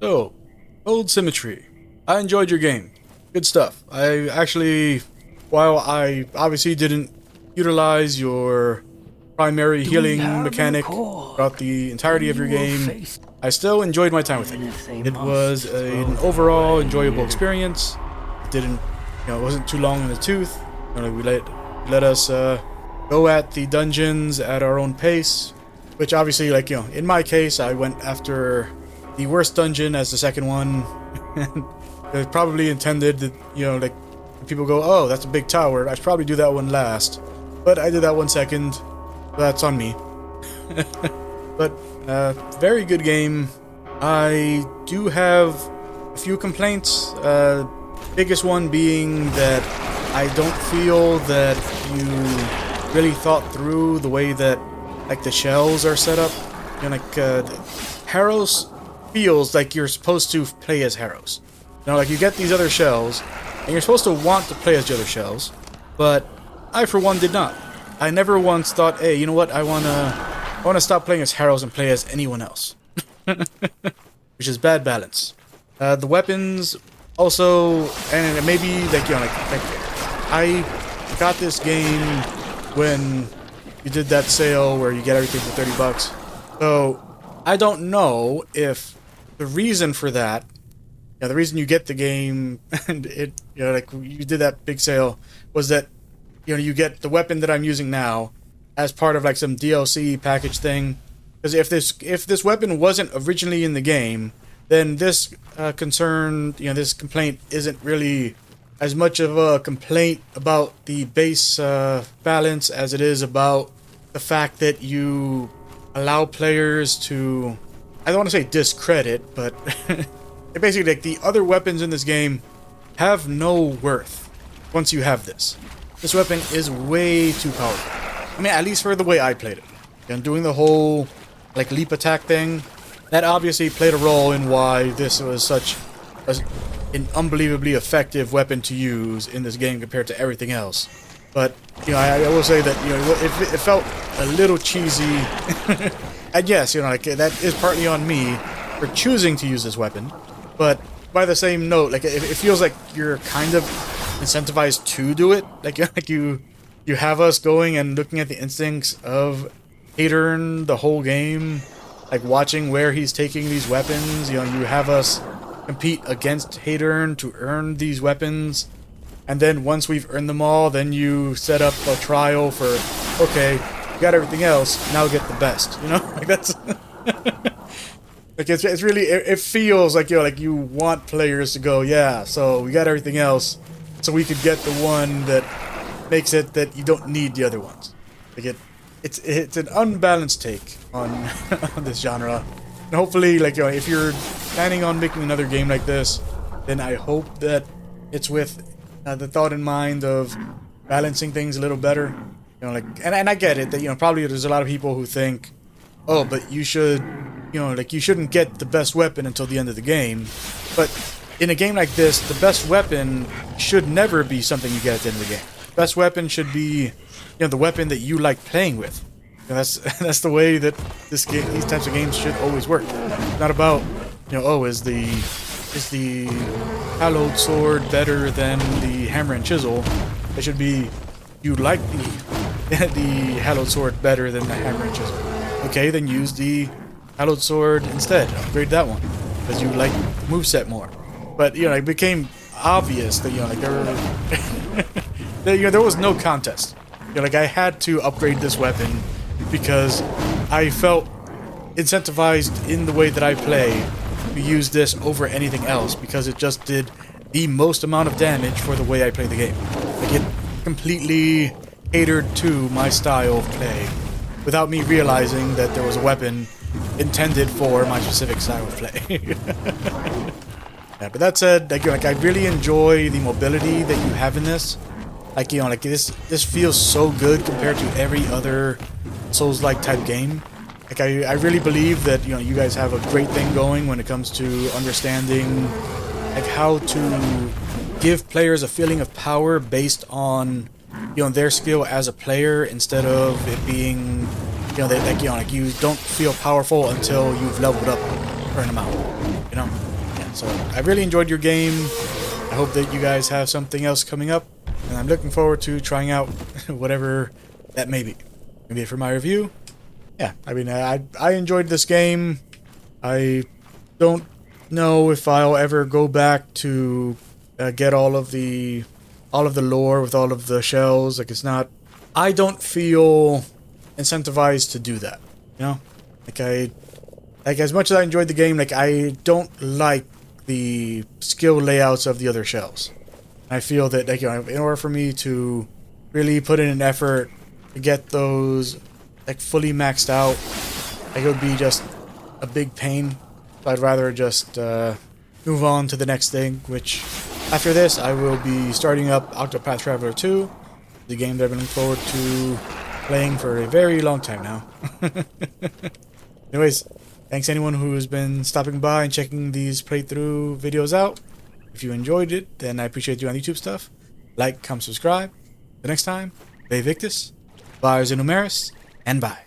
So, Old Symmetry. I enjoyed your game. Good stuff. I actually, while I obviously didn't utilize your primary Do we healing have an mechanic accord? throughout the entirety of your You will game, face I still enjoyed my time with it. even if they It must was an throw overall blood enjoyable here. experience. It didn't, it wasn't too long in the tooth. We let us go at the dungeons at our own pace, which obviously, in my case, I went after the worst dungeon as the second one. And it was probably intended that, people go, oh, that's a big tower. I should probably do that one last. But I did that one second. So that's on me. But, very good game. I do have a few complaints. Biggest one being that I don't feel that you really thought through the way that, the shells are set up. Harrows feels like you're supposed to play as Harrows. You get these other shells, and you're supposed to want to play as the other shells, but I, for one, did not. I never once thought, hey, you know what, I wanna stop playing as Harrows and play as anyone else. Which is bad balance. The weapons also, and maybe, I got this game when you did that sale where you get everything for 30 bucks. So, I don't know if the reason for that, the reason you get the game and you did that big sale was that, you get the weapon that I'm using now as part of some DLC package thing. Because if this weapon wasn't originally in the game, then this this complaint isn't really as much of a complaint about the base balance as it is about the fact that you allow players to, I don't want to say discredit, but basically the other weapons in this game have no worth once you have this. This weapon is way too powerful. I mean, at least for the way I played it. And doing the whole leap attack thing, that obviously played a role in why this was such an unbelievably effective weapon to use in this game compared to everything else. But I will say that it felt a little cheesy, and yes, that is partly on me for choosing to use this weapon. But by the same note, it feels like you're kind of incentivized to do it. You have us going and looking at the instincts of Hadern the whole game, watching where he's taking these weapons. You have us compete against Hadern to earn these weapons, and then once we've earned them all, then you set up a trial for, okay, you got everything else, now get the best. That's it's really, it feels like you want players to go, yeah, so we got everything else, so we could get the one that makes it that you don't need the other ones. It's an unbalanced take on on this genre. And hopefully, if you're planning on making another game like this, then I hope that it's with the thought in mind of balancing things a little better. And I get it that probably there's a lot of people who think, oh, but you should, you shouldn't get the best weapon until the end of the game. But in a game like this, the best weapon should never be something you get at the end of the game. Best weapon should be, the weapon that you like playing with. That's the way that these types of games should always work. It's not about, oh, is the hallowed sword better than the hammer and chisel? It should be, you like the hallowed sword better than the hammer and chisel. Okay, then use the hallowed sword instead. Upgrade that one because you like the moveset more. But it became obvious that there were there was no contest. I had to upgrade this weapon because I felt incentivized in the way that I play to use this over anything else because it just did the most amount of damage for the way I play the game. It completely catered to my style of play without me realizing that there was a weapon intended for my specific style of play. Yeah, but that said, I really enjoy the mobility that you have in this. This feels so good compared to every other Souls-like type game. I really believe that you guys have a great thing going when it comes to understanding how to give players a feeling of power based on their skill as a player instead of it being you don't feel powerful until you've leveled up a certain amount. So I really enjoyed your game. I hope that you guys have something else coming up, and I'm looking forward to trying out whatever that may be. Maybe for my review. Yeah, I mean, I enjoyed this game. I don't know if I'll ever go back to get all of the lore with all of the shells. Like, it's not. I don't feel incentivized to do that. You know, like as much as I enjoyed the game, like I don't like the skill layouts of the other shells. I feel that, like, you know, in order for me to really put in an effort to get those like fully maxed out, like, it would be just a big pain. So I'd rather just move on to the next thing, which after this I will be starting up Octopath Traveler 2, the game that I've been looking forward to playing for a very long time now. Anyways, thanks anyone who has been stopping by and checking these playthrough videos out. If you enjoyed it, then I appreciate you on YouTube stuff. Like, comment, subscribe. Till next time, Be Victus, Vars and Numeris, and bye.